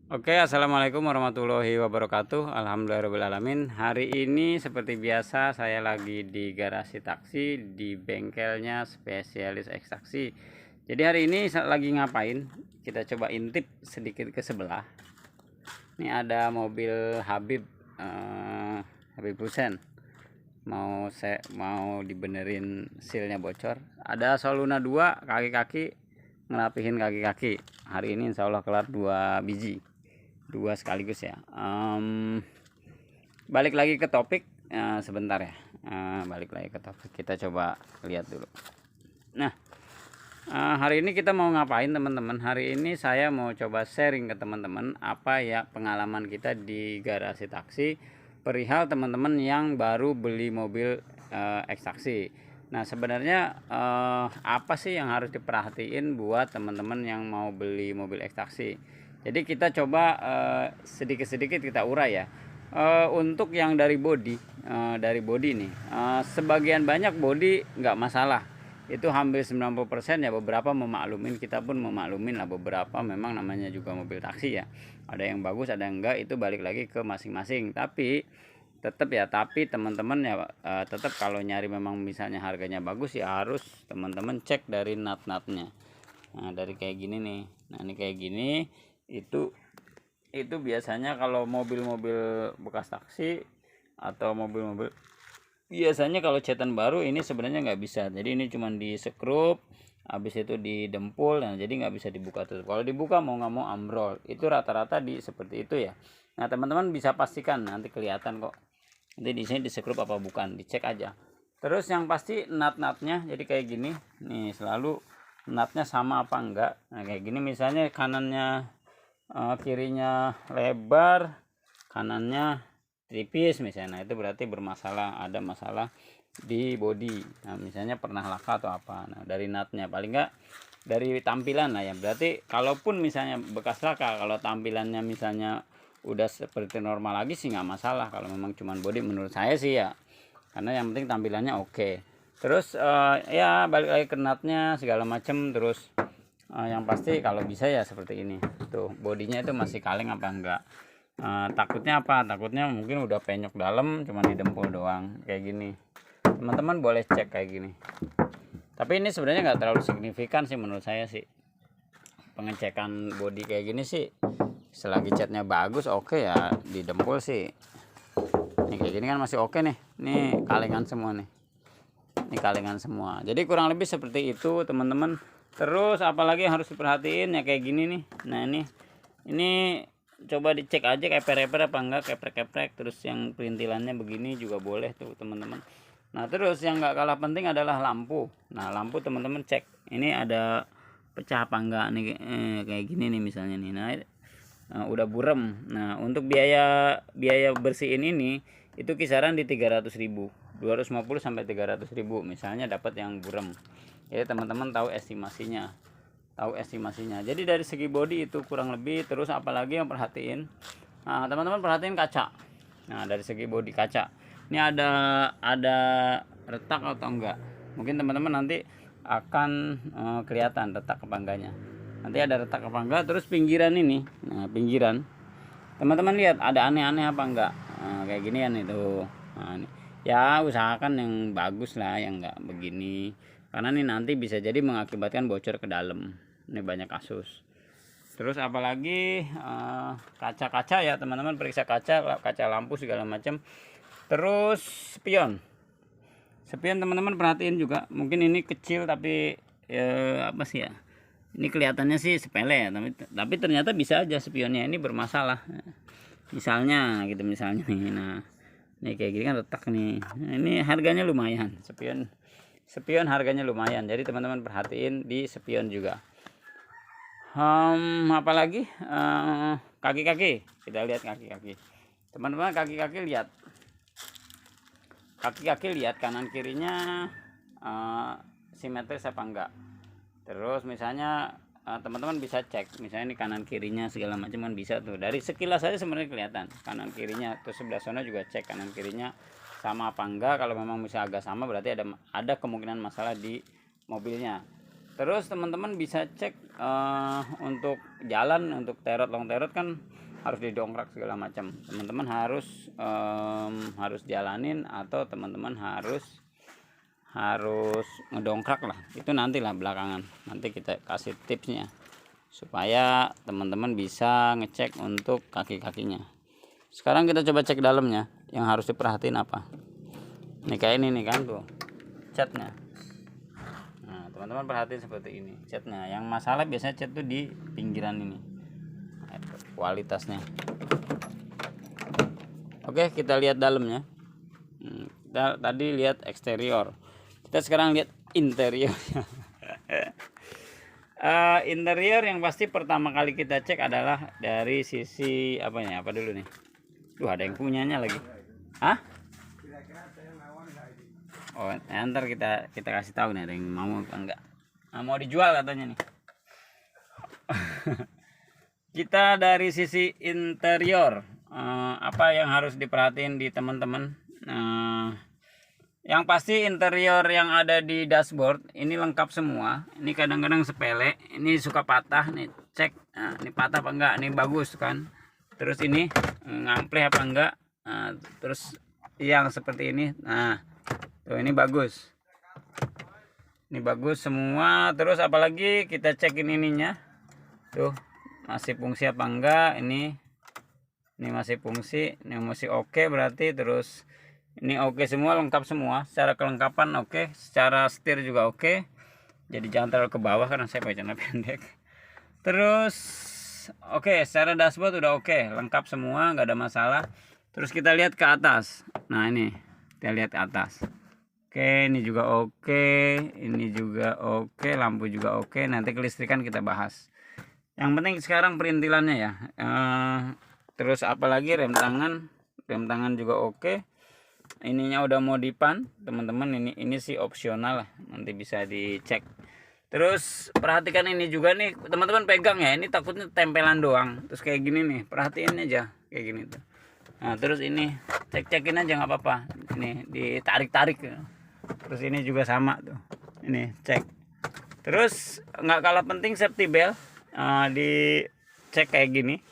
Oke, assalamualaikum warahmatullahi wabarakatuh. Alhamdulillahirobbilalamin. Hari ini seperti biasa saya lagi di garasi taksi di bengkelnya spesialis ekstraksi. Jadi hari ini lagi ngapain? Kita coba intip sedikit ke sebelah. Ini ada mobil Habib, Habib Hussein. Mau dibenerin sealnya bocor. Ada Soluna 2 kaki-kaki, ngerapihin kaki-kaki. Hari ini insya Allah kelar 2 biji. 2 sekaligus ya. Balik lagi ke topik sebentar ya. Balik lagi ke topik, kita coba lihat dulu. Nah, hari ini kita mau ngapain teman-teman? Hari ini saya mau coba sharing ke teman-teman apa ya pengalaman kita di garasi taksi perihal teman-teman yang baru beli mobil ekstraksi. Nah, sebenarnya apa sih yang harus diperhatiin buat teman-teman yang mau beli mobil ekstraksi? Jadi kita coba sedikit-sedikit kita urai ya. Untuk yang dari body nih, sebagian banyak body nggak masalah. Itu hampir 90% ya, beberapa memaklumin, kita pun memaklumin lah, beberapa memang namanya juga mobil taksi ya. Ada yang bagus, ada yang enggak, itu balik lagi ke masing-masing. Tapi teman-teman ya tetap kalau nyari memang misalnya harganya bagus ya harus teman-teman cek dari nut-nutnya. Nah, dari kayak gini nih. Nah, ini kayak gini. Itu biasanya kalau mobil-mobil bekas taksi atau mobil-mobil biasanya kalau cetan baru ini sebenarnya nggak bisa. Jadi ini cuma di skrup, habis itu didempul. Nah, jadi nggak bisa dibuka tutup. Kalau dibuka mau nggak mau ambrol. Itu rata-rata di seperti itu ya. Nah, teman-teman bisa pastikan, nanti kelihatan kok. Nanti di sini di skrup apa bukan, dicek aja. Terus yang pasti nut-nutnya jadi kayak gini. Nih, selalu nutnya sama apa enggak. Nah, kayak gini misalnya kanannya kirinya lebar, kanannya tipis misalnya, nah itu berarti bermasalah, ada masalah di body. Nah, misalnya pernah laka atau apa. Nah, dari nutnya paling enggak dari tampilan lah ya. Berarti kalaupun misalnya bekas laka, kalau tampilannya misalnya udah seperti normal lagi sih nggak masalah. Kalau memang cuman body menurut saya sih ya, karena yang penting tampilannya oke. Terus ya balik lagi ke nutnya segala macem. Terus yang pasti kalau bisa ya seperti ini tuh, bodinya itu masih kaleng apa enggak. Takutnya apa, takutnya mungkin udah penyok dalam cuma didempul doang kayak gini. Teman-teman boleh cek kayak gini, tapi ini sebenarnya nggak terlalu signifikan sih menurut saya sih. Pengecekan body kayak gini sih selagi catnya bagus oke ya didempul sih. Nih kayak gini kan masih oke nih, nih kalengan semua nih, ini kalengan semua. Jadi kurang lebih seperti itu teman-teman. Terus apalagi yang harus diperhatiin ya kayak gini nih. Nah, ini coba dicek aja keper-keper apa enggak, keprek-keprek. Terus yang perintilannya begini juga boleh tuh teman-teman. Nah, terus yang enggak kalah penting adalah lampu. Nah, lampu teman-teman cek ini ada pecah apa enggak nih, kayak gini nih misalnya nih. Nah, udah burem. Nah, untuk biaya bersihin ini itu kisaran di 300.000, 250 sampai 300.000 misalnya dapat yang burem. Jadi teman-teman tahu estimasinya. Jadi dari segi body itu kurang lebih. Terus apalagi yang perhatiin, nah teman-teman perhatiin kaca. Nah, dari segi body kaca ini ada retak atau enggak, mungkin teman-teman nanti akan kelihatan retak apa enggaknya. Nanti ada retak apa enggak. Terus pinggiran ini, nah pinggiran teman-teman lihat ada aneh-aneh apa enggak. Nah, kayak gini kan itu. Nah, ini ya usahakan yang bagus lah, yang enggak begini, karena ini nanti bisa jadi mengakibatkan bocor ke dalam. Ini banyak kasus. Terus apalagi kaca-kaca ya teman-teman, periksa kaca lampu segala macam. Terus spion teman-teman perhatiin juga. Mungkin ini kecil tapi apa sih ya, ini kelihatannya sih sepele ya, tapi ternyata bisa aja spionnya ini bermasalah misalnya gitu, misalnya nih. Nah, ini kayak gini kan retak nih. Nah, ini harganya lumayan, spion harganya lumayan. Jadi teman-teman perhatiin di spion juga. Apalagi kaki-kaki, kita lihat kaki-kaki teman-teman. Kaki-kaki lihat kanan kirinya simetris apa enggak. Terus misalnya teman-teman bisa cek misalnya ini kanan kirinya segala macam kan bisa tuh, dari sekilas saja sebenarnya kelihatan kanan kirinya. Terus sebelah sana juga cek kanan kirinya sama apa enggak. Kalau memang bisa agak sama berarti ada kemungkinan masalah di mobilnya. Terus teman-teman bisa cek untuk jalan, untuk terot, long terot kan harus didongkrak segala macam. Teman-teman harus jalanin, atau teman-teman harus ngedongkrak lah. Itu nantilah belakangan. Nanti kita kasih tipsnya supaya teman-teman bisa ngecek untuk kaki-kakinya. Sekarang kita coba cek dalamnya. Yang harus diperhatiin apa? Ini kayak ini nih kan tuh catnya. Nah, teman-teman perhatiin seperti ini catnya. Yang masalah biasanya cat tuh di pinggiran ini. Nah, kualitasnya. Oke, kita lihat dalamnya. Kita tadi lihat eksterior. Kita sekarang lihat interiornya. Interior yang pasti pertama kali kita cek adalah dari sisi apanya? Apa dulu nih? Duh, ada yang punyanya lagi. Hah? Oh, ntar kita kasih tahu nih ada yang mau apa enggak. Nah, mau dijual katanya nih. Kita dari sisi interior, apa yang harus diperhatiin di teman-teman? Yang pasti interior yang ada di dashboard ini lengkap semua. Ini kadang-kadang sepele, ini suka patah nih, cek. Nah, ini patah apa enggak? Ini bagus kan. Terus ini ngampleh apa enggak? Nah, terus yang seperti ini. Nah, tuh ini bagus. Ini bagus semua. Terus apalagi kita cekin ininya. Tuh, masih fungsi apa enggak? Ini masih fungsi. Ini masih oke berarti. Terus ini oke semua, lengkap semua. Secara kelengkapan oke, secara setir juga oke. Jadi jangan terlalu ke bawah karena saya pakai celana pendek. Terus oke, secara dashboard udah oke, lengkap semua, nggak ada masalah. Terus kita lihat ke atas. Nah, ini kita lihat ke atas. Oke, ini juga oke, ini juga oke, lampu juga oke. Nanti kelistrikan kita bahas. Yang penting sekarang perintilannya ya. Terus apalagi rem tangan juga oke. Ininya udah modifan, teman-teman. Ini sih opsional lah, nanti bisa dicek. Terus perhatikan ini juga nih, teman-teman pegang ya. Ini takutnya tempelan doang. Terus kayak gini nih, perhatiin aja kayak gini tuh. Nah, terus ini cek-cekin aja nggak apa-apa. Ini ditarik-tarik. Terus ini juga sama tuh, ini cek. Terus nggak kalah penting safety belt, dicek kayak gini.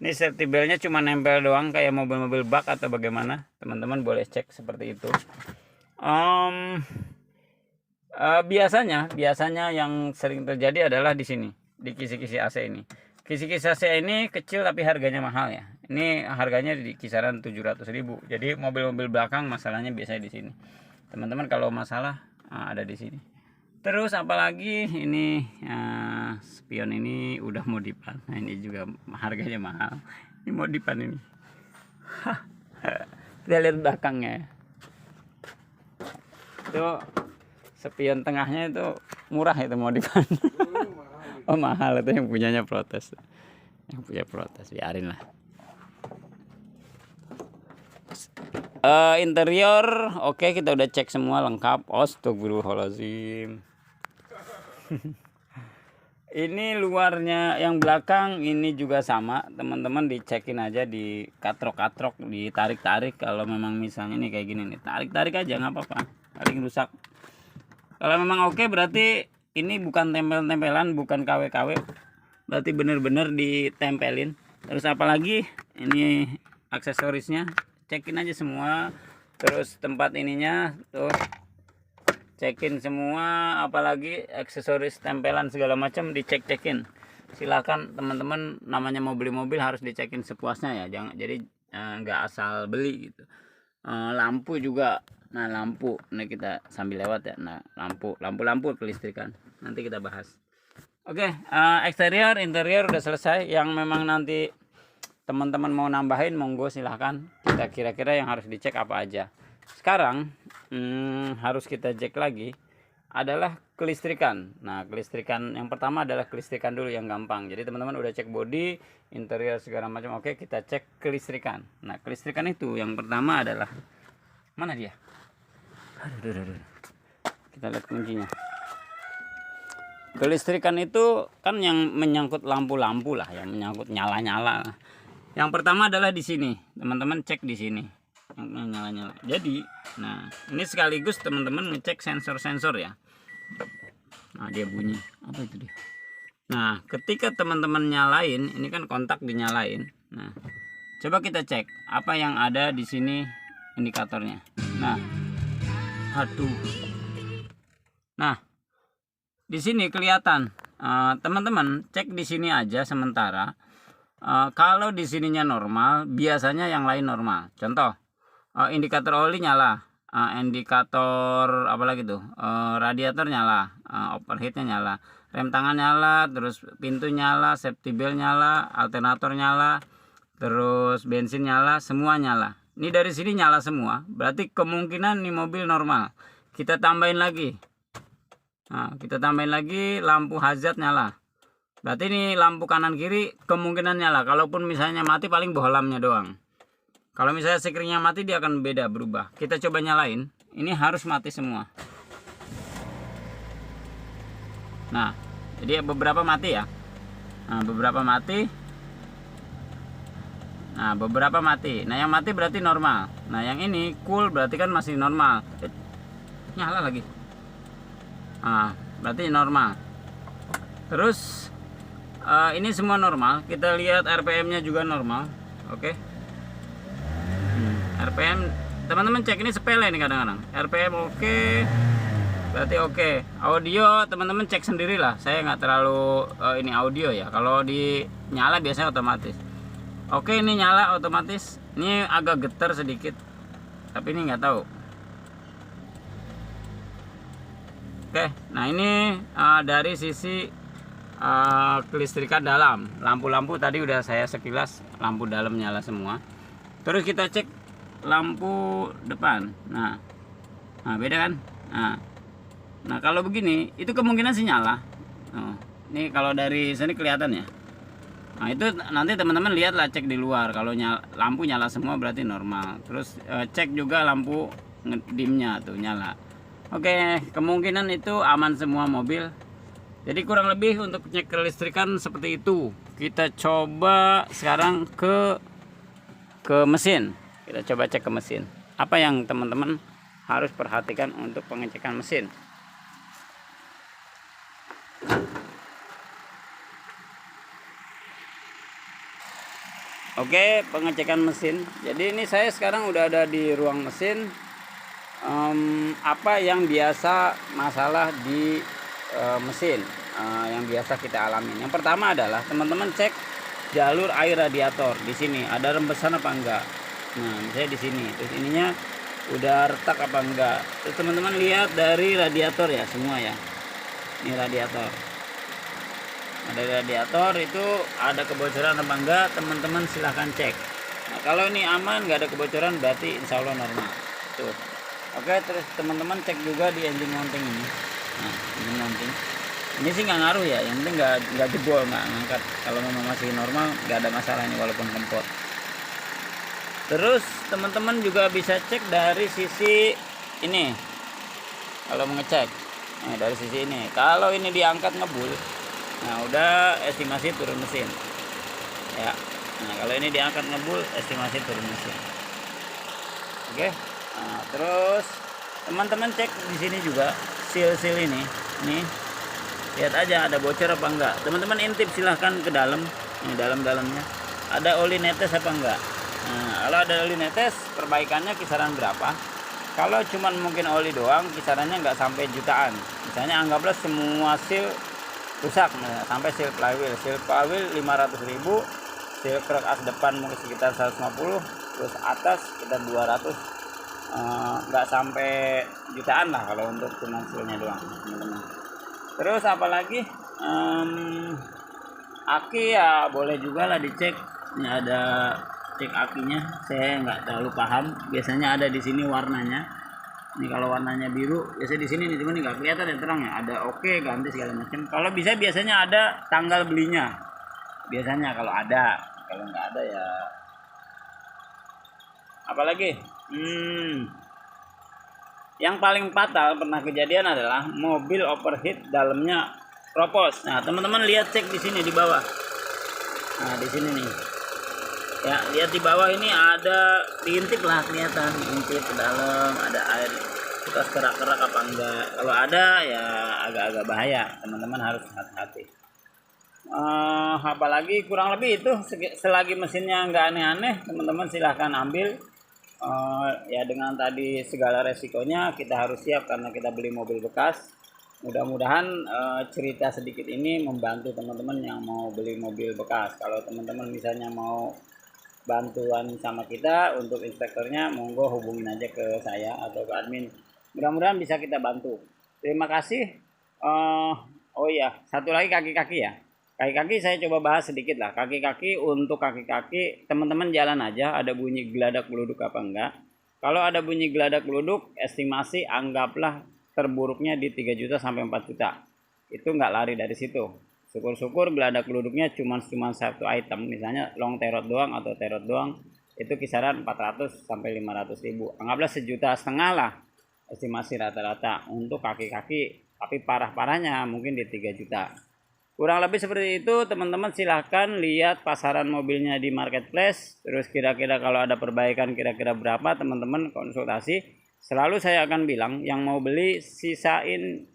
Ini safety beltnya cuma nempel doang kayak mobil-mobil bak atau bagaimana, teman-teman boleh cek seperti itu. Biasanya yang sering terjadi adalah di sini, di kisi-kisi AC ini. Kisi-kisi AC ini kecil tapi harganya mahal ya. Ini harganya di kisaran 700.000. Jadi mobil-mobil belakang masalahnya biasanya di sini. Teman-teman kalau masalah ada di sini. Terus apalagi ini spion ini udah modifan. Nah, ini juga harganya mahal. Ini modifan ini. Kita lihat belakangnya. Itu spion tengahnya itu murah, itu modifan. Oh, mahal, itu yang punyanya protes. Yang punya protes, biarin lah. Interior oke, kita udah cek semua lengkap. Astagfirullahaladzim. Ini luarnya yang belakang ini juga sama, teman-teman dicekin aja, di katrok-katrok, ditarik-tarik. Kalau memang misalnya nih kayak gini nih, tarik-tarik aja nggak apa-apa, paling rusak. Kalau memang oke berarti ini bukan tempel-tempelan, bukan KW-KW, berarti bener-bener ditempelin. Terus apalagi ini aksesorisnya cekin aja semua. Terus tempat ininya tuh cekin semua, apalagi aksesoris tempelan segala macam dicek-cekin. Silakan teman-teman, namanya mau beli mobil harus dicekin sepuasnya ya, jangan jadi nggak asal beli gitu. Lampu juga, nah lampu ini kita sambil lewat ya. Nah, lampu kelistrikan nanti kita bahas. Oke, eksterior interior udah selesai. Yang memang nanti teman-teman mau nambahin monggo silahkan. Kita kira-kira yang harus dicek apa aja. Sekarang harus kita cek lagi adalah kelistrikan. Nah, kelistrikan yang pertama adalah kelistrikan dulu yang gampang. Jadi teman-teman udah cek body, interior segala macam oke, kita cek kelistrikan. Nah, kelistrikan itu yang pertama adalah mana dia? Aduh. Kita lihat kuncinya. Kelistrikan itu kan yang menyangkut lampu-lampu lah, yang menyangkut nyala-nyala. Yang pertama adalah di sini, teman-teman cek di sini yang nyala-nyala. Jadi, nah ini sekaligus teman-teman ngecek sensor-sensor ya. Nah, dia bunyi. Apa itu dia? Nah, ketika teman-teman nyalain, ini kan kontak dinyalain. Nah, coba kita cek apa yang ada di sini indikatornya. Nah, aduh. Nah, di sini kelihatan. Teman-teman cek di sini aja sementara. Kalau di sininya normal, biasanya yang lain normal. Contoh, indikator oli nyala, indikator apa lagi tuh, radiator nyala, overheatnya nyala, rem tangan nyala, terus pintu nyala, safety belt nyala, alternator nyala, terus bensin nyala, semua nyala. Ini dari sini nyala semua, berarti kemungkinan nih mobil normal. Kita tambahin lagi. Nah, kita tambahin lagi lampu hazard nyala. Berarti ini lampu kanan kiri kemungkinan nyala. Kalaupun misalnya mati paling bohlamnya doang. Kalau misalnya sekringnya mati dia akan beda, berubah. Kita coba nyalain. Ini harus mati semua. Nah, jadi beberapa mati ya. Nah, beberapa mati. Nah, beberapa mati. Nah, yang mati berarti normal. Nah, yang ini cool berarti kan masih normal. Nyala lagi. Nah, berarti normal. Terus ini semua normal. Kita lihat RPM-nya juga normal. Oke. RPM teman-teman cek, ini sepele nih kadang-kadang. RPM oke. Berarti oke. Audio teman-teman cek sendirilah. Saya nggak terlalu ini audio ya. Kalau di nyala biasanya otomatis. Oke, ini nyala otomatis. Ini agak getar sedikit. Tapi ini nggak tahu. Oke. Nah, ini dari sisi kelistrikan dalam. Lampu-lampu tadi udah saya sekilas, lampu dalam nyala semua. Terus kita cek lampu depan. Nah beda kan. Nah kalau begini itu kemungkinan sih nyala. Ini kalau dari sini kelihatan ya. Nah itu nanti teman-teman lihatlah, cek di luar. Kalau lampu nyala semua berarti normal. Terus cek juga lampu dimnya tuh nyala. Oke, kemungkinan itu aman semua mobil. Jadi kurang lebih untuk cek kelistrikan seperti itu. Kita coba sekarang ke mesin. Kita coba cek ke mesin. Apa yang teman-teman harus perhatikan untuk pengecekan mesin? Oke, pengecekan mesin. Jadi ini saya sekarang udah ada di ruang mesin. Apa yang biasa masalah di mesin yang biasa kita alami. Yang pertama adalah teman-teman cek jalur air radiator. Di sini ada rembesan apa enggak. Nah, misalnya di sini. Terus ininya udah retak apa enggak. Terus teman-teman lihat dari radiator ya semua ya. Ini radiator. Nah, dari radiator itu ada kebocoran apa enggak, teman-teman silahkan cek. Nah, kalau ini aman, nggak ada kebocoran, berarti insya Allah normal. Tuh. Oke, terus teman-teman cek juga di engine mounting ini. Nah, engine mounting ini sih nggak ngaruh ya, yang penting nggak jebol, nggak ngangkat. Kalau memang masih normal nggak ada masalah ini walaupun kempot. Terus teman-teman juga bisa cek dari sisi ini. Kalau mengecek, nah, dari sisi ini. Kalau ini diangkat ngebul, nah udah estimasi turun mesin. Ya, nah kalau ini diangkat ngebul, estimasi turun mesin. Oke. Nah, terus teman-teman cek di sini juga seal ini. Nih, lihat aja ada bocor apa enggak. Teman-teman intip silahkan ke dalam. Ini dalam-dalamnya ada oli netes apa enggak. Nah, kalau ada oli netes, perbaikannya kisaran berapa? Kalau cuman mungkin oli doang, kisarannya nggak sampai jutaan. Misalnya anggaplah semua seal rusak, nah, sampai seal flywheel 500.000, seal krok as depan mungkin sekitar 150, terus atas sekitar 200. Nggak sampai jutaan lah kalau untuk cuma sealnya doang, teman-teman. Terus apalagi aki ya boleh juga lah dicek. Ini ada cek akinya, saya nggak terlalu paham. Biasanya ada di sini warnanya. Ini kalau warnanya biru, biasanya di sini nih, cuman nggak kelihatan ya terang ya. Ada oke, ganti segala macam. Kalau bisa biasanya ada tanggal belinya. Biasanya kalau ada, kalau nggak ada ya. Apalagi, yang paling fatal pernah kejadian adalah mobil overheat dalamnya kropos. Nah, teman-teman lihat cek di sini di bawah. Nah, di sini nih. Ya, lihat di bawah ini ada diintip lah, kelihatan intip ke dalam, ada air bekas kerak-kerak apa enggak. Kalau ada ya agak-agak bahaya, teman-teman harus hati-hati. Apalagi kurang lebih itu, selagi mesinnya nggak aneh-aneh, teman-teman silahkan ambil. Ya dengan tadi segala resikonya kita harus siap karena kita beli mobil bekas. Mudah-mudahan cerita sedikit ini membantu teman-teman yang mau beli mobil bekas. Kalau teman-teman misalnya mau bantuan sama kita untuk inspektornya, monggo hubungin aja ke saya atau ke admin. Mudah-mudahan bisa kita bantu. Terima kasih. Oh iya, satu lagi kaki-kaki ya. Kaki-kaki saya coba bahas sedikit lah. Kaki-kaki, untuk kaki-kaki teman-teman jalan aja, ada bunyi geladak geluduk apa enggak. Kalau ada bunyi geladak geluduk, estimasi anggaplah terburuknya di 3 juta sampai 4 juta. Itu enggak lari dari situ. Syukur-syukur geladak geluduknya cuma satu item, misalnya long terot doang atau terot doang, itu kisaran 400 sampai 500 ribu. Anggaplah 1,5 juta lah estimasi rata-rata untuk kaki-kaki, tapi parah-parahnya mungkin di 3 juta. Kurang lebih seperti itu teman-teman. Silahkan lihat pasaran mobilnya di marketplace, terus kira-kira kalau ada perbaikan kira-kira berapa, teman-teman konsultasi. Selalu saya akan bilang yang mau beli sisain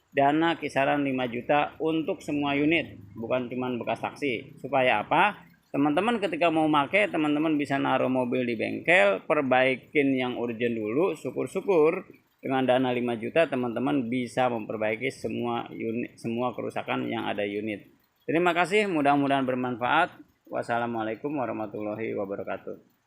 dana kisaran 5 juta untuk semua unit, bukan cuma bekas taksi. Supaya apa? Teman-teman ketika mau pakai, teman-teman bisa naruh mobil di bengkel, perbaikin yang urgent dulu, syukur-syukur dengan dana 5 juta teman-teman bisa memperbaiki semua unit, semua kerusakan yang ada unit. Terima kasih, mudah-mudahan bermanfaat. Wassalamualaikum warahmatullahi wabarakatuh.